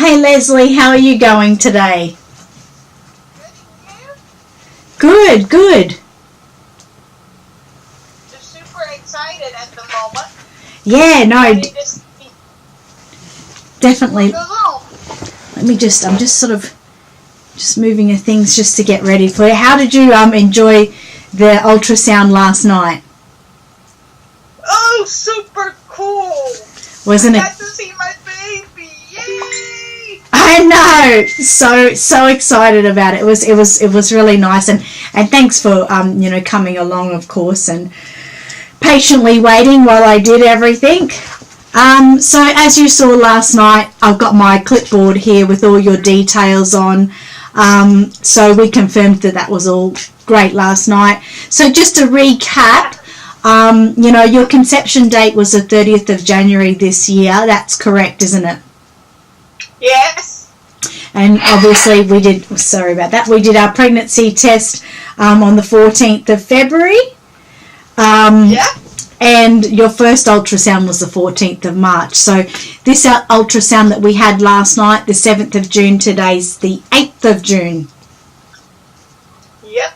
Hey Leslie, how are you going today? Good, good. Just super excited at the moment. Yeah, no, definitely. I'm just moving the things just to get ready for you. How did you enjoy the ultrasound last night? Oh, super cool. Wasn't it? I got to see my baby. Yay! I know. So excited about it. It was really nice, and thanks for coming along, of course, and patiently waiting while I did everything. So as you saw last night, I've got my clipboard here with all your details on. So we confirmed that was all great last night. So just to recap, your conception date was the 30th of January this year. That's correct, isn't it? Yes. And obviously we did our pregnancy test on the 14th of February. Yeah. And your first ultrasound was the 14th of March. So this ultrasound that we had last night, the 7th of June, today's the 8th of June. Yep.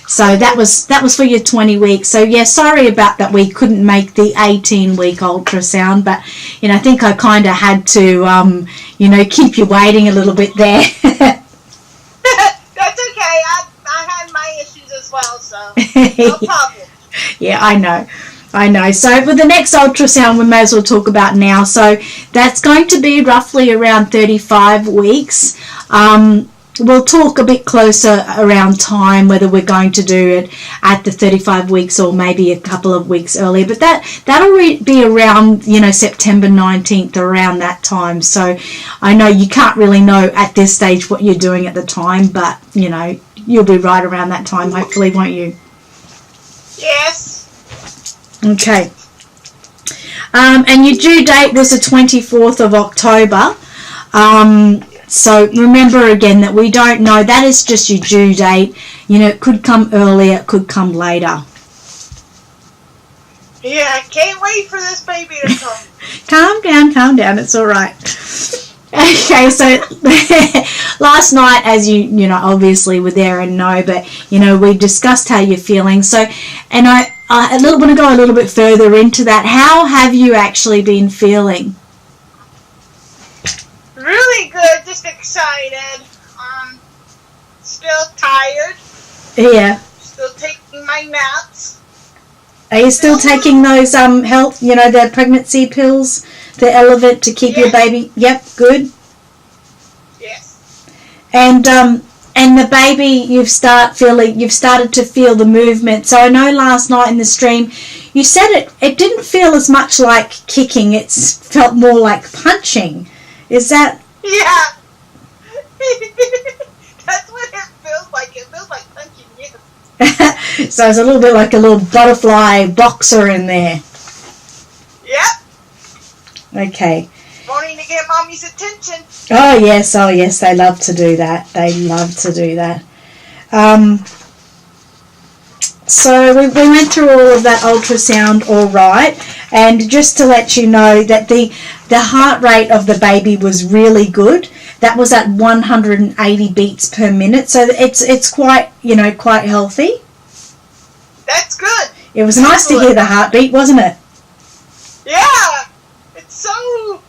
So that was for your 20 weeks. So yeah, sorry about that we couldn't make the 18-week ultrasound, but I think I kind of had to keep you waiting a little bit there. That's okay. I had my issues as well, so no problem. Yeah, I know. So for the next ultrasound, we may as well talk about now. So that's going to be roughly around 35 weeks. We'll talk a bit closer around time, whether we're going to do it at the 35 weeks or maybe a couple of weeks earlier. But that'll be around, September 19th, around that time. So I know you can't really know at this stage what you're doing at the time, but, you'll be right around that time, hopefully, won't you? Yes. Okay. And your due date was the 24th of October. So remember again that we don't know. That is just your due date. It could come earlier, it could come later. Yeah, I can't wait for this baby to come. Calm down. It's all right. Okay, so last night, as you obviously were there and know, but we discussed how you're feeling. So, and I want to go a little bit further into that. How have you actually been feeling? Really good, just excited. Still tired. Yeah. Still taking my naps. Are you still taking those health, the pregnancy pills, the Elevate to keep your baby? Yep, good. Yes. And the baby, you've started to feel the movement. So I know last night in the stream, you said it didn't feel as much like kicking. It felt more like punching. Is that? Yeah. That's what it feels like. It feels like punching you. So it's a little bit like a little butterfly boxer in there. Yep. Okay. Wanting to get mommy's attention. Oh yes, they love to do that. So we went through all of that ultrasound all right, and just to let you know that the heart rate of the baby was really good. That was at 180 beats per minute, so it's quite quite healthy. That's good. It was nice to hear the heartbeat, wasn't it? Yeah, it's so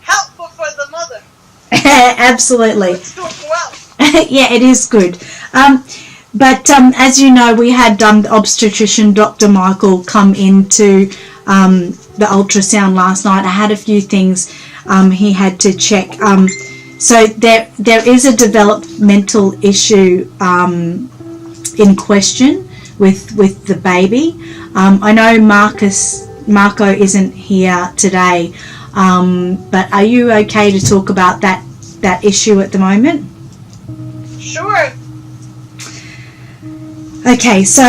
helpful for the mother. Absolutely. It's doing well. Yeah, it is good. But as you know, we had the obstetrician, Dr. Michael, come into the ultrasound last night. I had a few things he had to check. So there is a developmental issue in question with the baby. I know Marco isn't here today, but are you okay to talk about that issue at the moment? Sure. Okay, so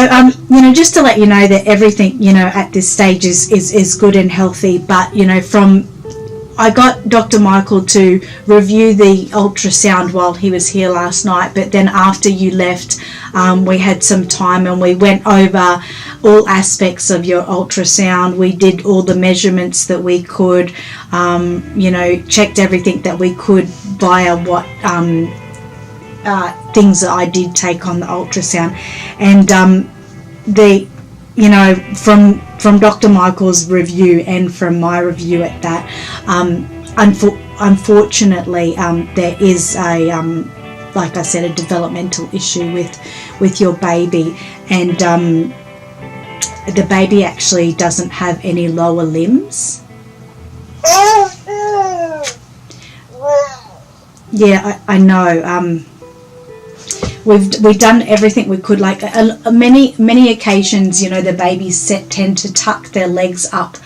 just to let you know that everything at this stage is good and healthy, but from I got Dr. Michael to review the ultrasound while he was here last night, but then after you left, we had some time and we went over all aspects of your ultrasound. We did all the measurements that we could, checked everything that we could via what things that I did take on the ultrasound. And from Dr. Michael's review and from my review at that, unfortunately, there is like I said, a developmental issue with your baby, and the baby actually doesn't have any lower limbs. Yeah, I know. We've done everything we could. Like many occasions, the babies tend to tuck their legs up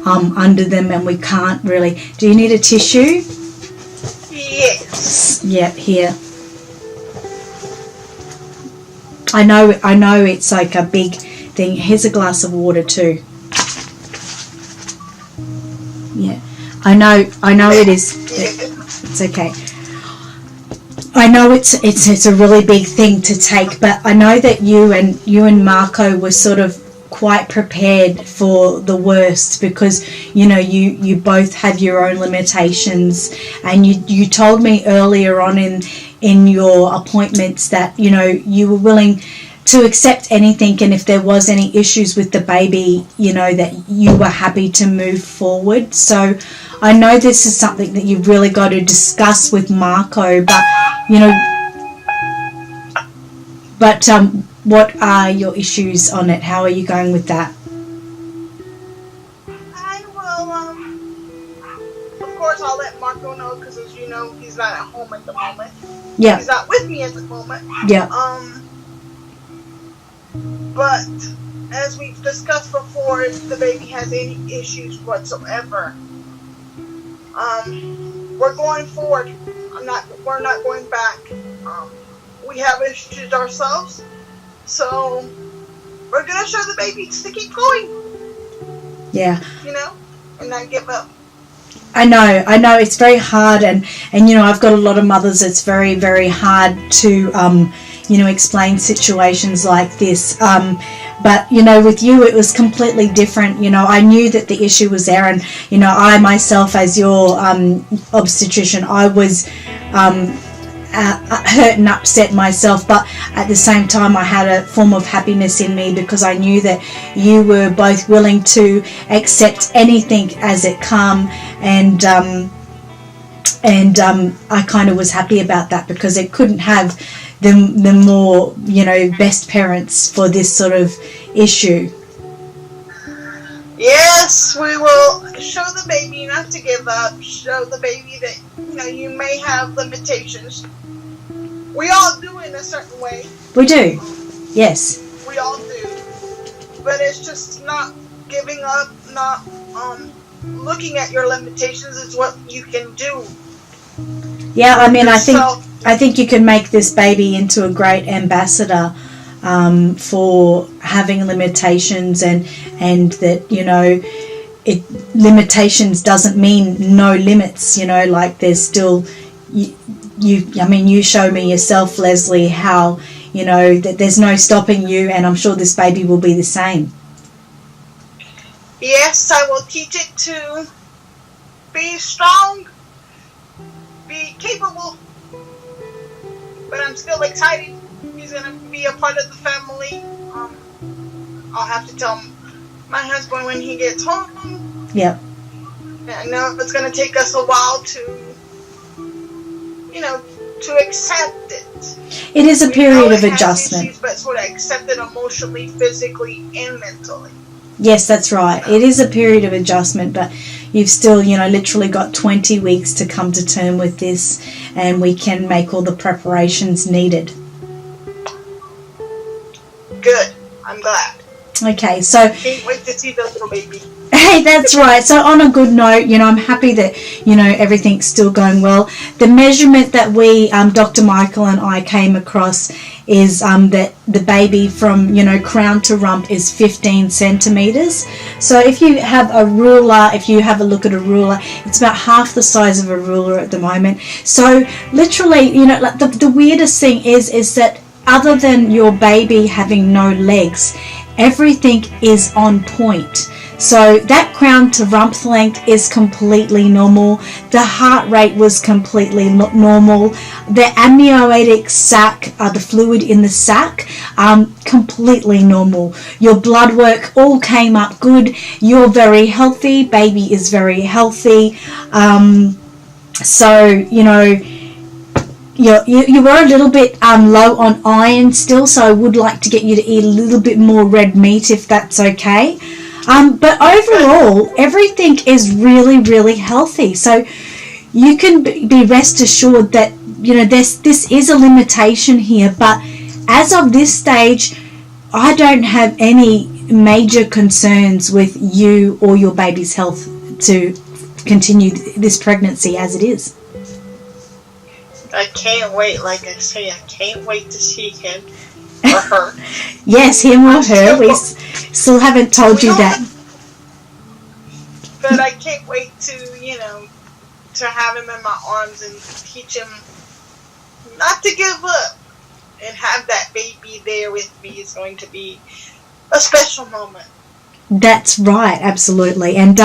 under them, and we can't really. Do you need a tissue? Yes. Yep, here. I know it's like a big thing. Here's a glass of water too. Yeah, I know it is. It's okay. I know it's a really big thing to take, but I know that you and Marco were sort of quite prepared for the worst, because you both have your own limitations, and you told me earlier on in your appointments that you were willing to accept anything, and if there was any issues with the baby, that you were happy to move forward. So I know this is something that you've really got to discuss with Marco, but what are your issues on it? How are you going with that? I will, of course I'll let Marco know, because as you know, he's not at home at the moment. Yeah. He's not with me at the moment. Yeah. But as we've discussed before, if the baby has any issues whatsoever, we're going forward. We're not going back. We have issues ourselves, so we're gonna show the baby to keep going. Yeah. And not give up. I know it's very hard, and I've got a lot of mothers. It's very, very hard to explain situations like this. But with you, it was completely different. I knew that the issue was there, and I myself, as your obstetrician, I was hurt and upset myself, but at the same time I had a form of happiness in me, because I knew that you were both willing to accept anything as it come, and I kind of was happy about that, because it couldn't have the more best parents for this sort of issue. Yes, we will show the baby not to give up, show the baby that you may have limitations. We all do in a certain way. We do, yes. We all do. But it's just not giving up, not looking at your limitations is what you can do. Yeah, I mean, I think you can make this baby into a great ambassador for having limitations, and that limitations doesn't mean no limits. Like there's still you show me yourself, Leslie, how that there's no stopping you, and I'm sure this baby will be the same. Yes, I will teach it to be strong, be capable, but I'm still excited. He's going to be a part of the family. I'll have to tell my husband when he gets home. Yep. I know it's going to take us a while to accept it. It is a period of adjustment. Issues, but sort of accept it emotionally, physically, and mentally. Yes, that's right. It is a period of adjustment, but you've still, literally got 20 weeks to come to term with this, and we can make all the preparations needed. Good. I'm glad. Okay, so... Can't wait to see the little baby. That's right. So on a good note, I'm happy that, everything's still going well. The measurement that we, Dr. Michael and I came across is that the baby from, crown to rump is 15 centimeters. So if you have a ruler, if you have a look at a ruler, it's about half the size of a ruler at the moment. So literally, like the weirdest thing is that other than your baby having no legs, everything is on point. So that crown to rump length is completely normal. The heart rate was completely normal. The amniotic sac, the fluid in the sac, completely normal. Your blood work all came up good. You're very healthy. Baby is very healthy. So, you were a little bit low on iron still, so I would like to get you to eat a little bit more red meat if that's okay. But overall, everything is really, really healthy. So you can be rest assured that, this is a limitation here. But as of this stage, I don't have any major concerns with you or your baby's health to continue this pregnancy as it is. I can't wait. Like I say, I can't wait to see him. Or her. Yes, him or her. We still haven't told you that. But I can't wait to, to have him in my arms and teach him not to give up. And have that baby there with me is going to be a special moment. That's right, absolutely. And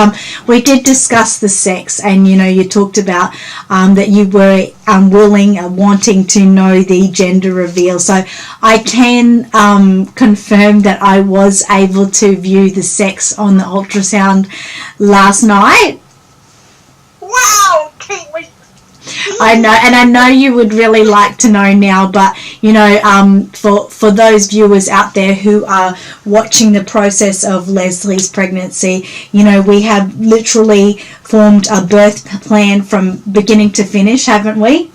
we did discuss the sex, and you talked about that you were wanting to know the gender reveal. So I can confirm that I was able to view the sex on the ultrasound last night. Wow, can't wait. I know, and I know you would really like to know now, but for those viewers out there who are watching the process of Leslie's pregnancy, we have literally formed a birth plan from beginning to finish, haven't we?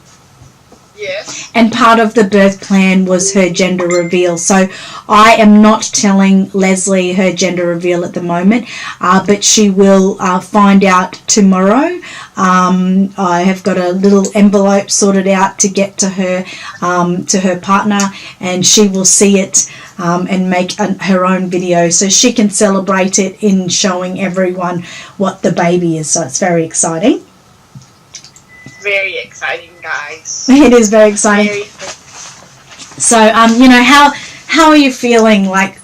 Yes. And part of the birth plan was her gender reveal. So I am not telling Leslie her gender reveal at the moment, but she will find out tomorrow. I have got a little envelope sorted out to get to her partner, and she will see it and make her own video so she can celebrate it in showing everyone what the baby is. So it's very exciting. Very exciting, guys. It is very exciting. So, how are you feeling? How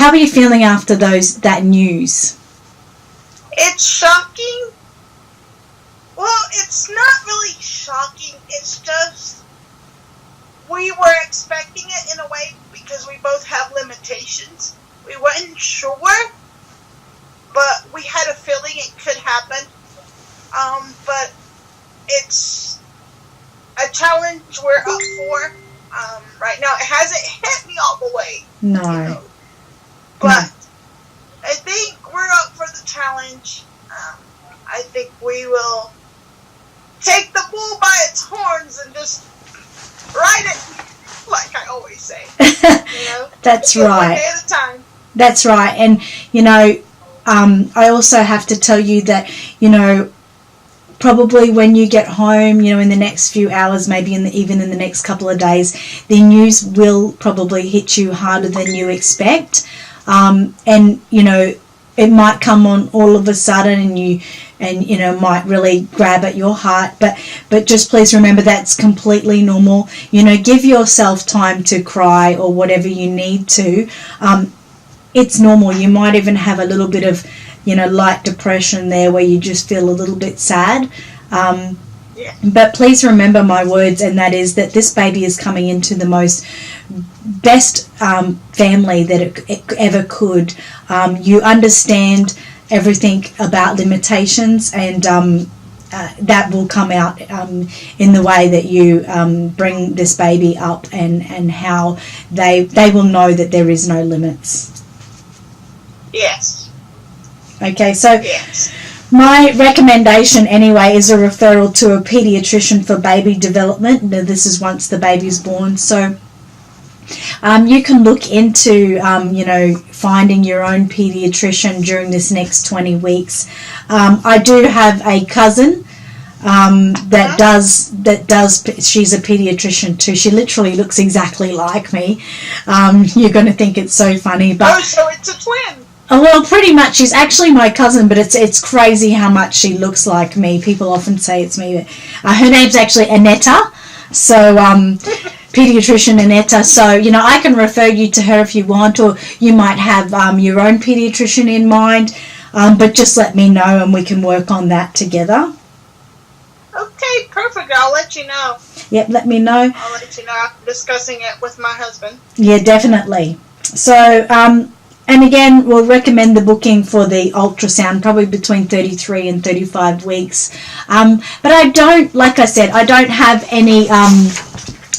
are you feeling after that news? It's shocking. Well, it's not really shocking. It's just we were expecting it in a way because we both have limitations. We weren't sure, but we had a feeling it could happen. But it's a challenge we're up for. Right now, it hasn't hit me all the way. No. But I think we're up for the challenge. I think we will take the bull by its horns and just ride it, like I always say. That's right. right. One day at a time. That's right. And, I also have to tell you that, probably when you get home, in the next few hours, maybe even in the next couple of days, the news will probably hit you harder than you expect. And, it might come on all of a sudden and might really grab at your heart. But just please remember that's completely normal. Give yourself time to cry or whatever you need to. It's normal. You might even have a little bit of light depression there where you just feel a little bit sad. But please remember my words, and that is that this baby is coming into the best family that it ever could. You understand everything about limitations, and that will come out in the way that you bring this baby up, and how they will know that there is no limits. Yes. Okay, so my recommendation anyway is a referral to a pediatrician for baby development. Now, this is once the baby's born. So You can look into, finding your own pediatrician during this next 20 weeks. I do have a cousin that does. She's a pediatrician too. She literally looks exactly like me. You're going to think it's so funny, but so it's a twin. Oh, well, pretty much. She's actually my cousin, but it's crazy how much she looks like me. People often say it's me. Her name's actually Annetta, so pediatrician Annetta. So, I can refer you to her if you want, or you might have your own pediatrician in mind, but just let me know and we can work on that together. Okay, perfect. I'll let you know. Yep, let me know. I'll let you know after discussing it with my husband. Yeah, definitely. So, and again, we'll recommend the booking for the ultrasound probably between 33 and 35 weeks. But I don't, like I said, I don't have any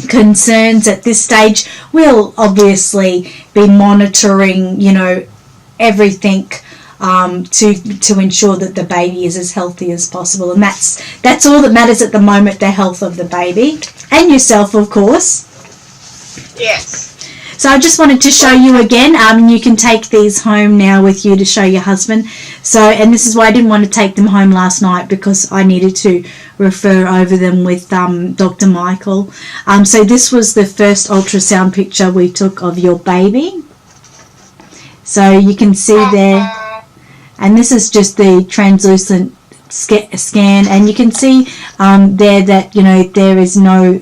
concerns at this stage. We'll obviously be monitoring, everything to ensure that the baby is as healthy as possible. And that's all that matters at the moment, the health of the baby. And yourself, of course. Yes. So I just wanted to show you again. You can take these home now with you to show your husband. So, and this is why I didn't want to take them home last night, because I needed to refer over them with Dr. Michael. So this was the first ultrasound picture we took of your baby. So you can see there, and this is just the translucent scan, and you can see there that there is no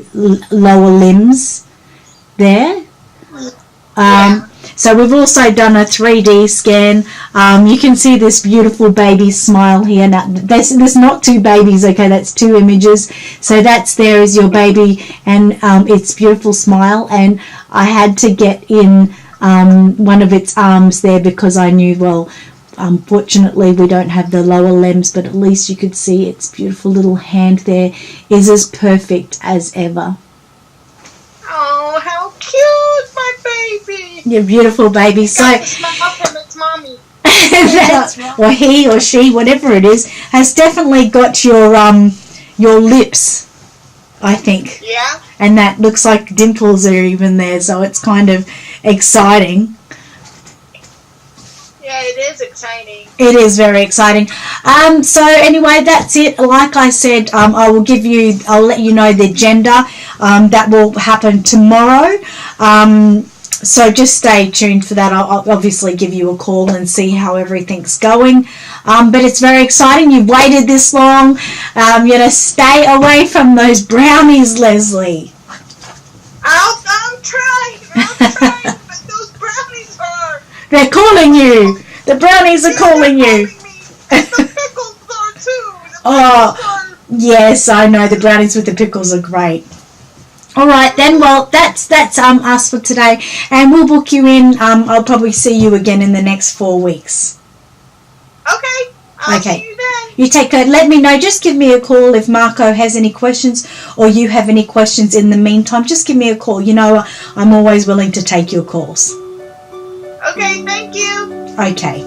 lower limbs there. So we've also done a 3D scan. You can see this beautiful baby smile here. Now, there's not two babies, okay, that's two images. So there is your baby and its beautiful smile. And I had to get in one of its arms there because I knew, well, unfortunately we don't have the lower limbs, but at least you could see its beautiful little hand there is as perfect as ever. Oh, how cute, my baby! Your beautiful baby. So, it's mommy. Or he or she, whatever it is, has definitely got your lips, I think. Yeah. And that looks like dimples are even there, so it's kind of exciting. Yeah, it is exciting. It is very exciting. So anyway, that's it. Like I said, I'll let you know the gender. That will happen tomorrow. So just stay tuned for that. I'll obviously give you a call and see how everything's going. But it's very exciting. You've waited this long. Stay away from those brownies, Leslie. I'm trying, but those brownies are... They're calling you. The brownies are calling you. The pickles are too. Oh, yes, I know. The brownies with the pickles are great. All right, then. Well, that's us for today, and we'll book you in. I'll probably see you again in the next 4 weeks. Okay. I'll see you then. You take care. Let me know. Just give me a call if Marco has any questions or you have any questions in the meantime. Just give me a call. I'm always willing to take your calls. Okay, thank you. Okay.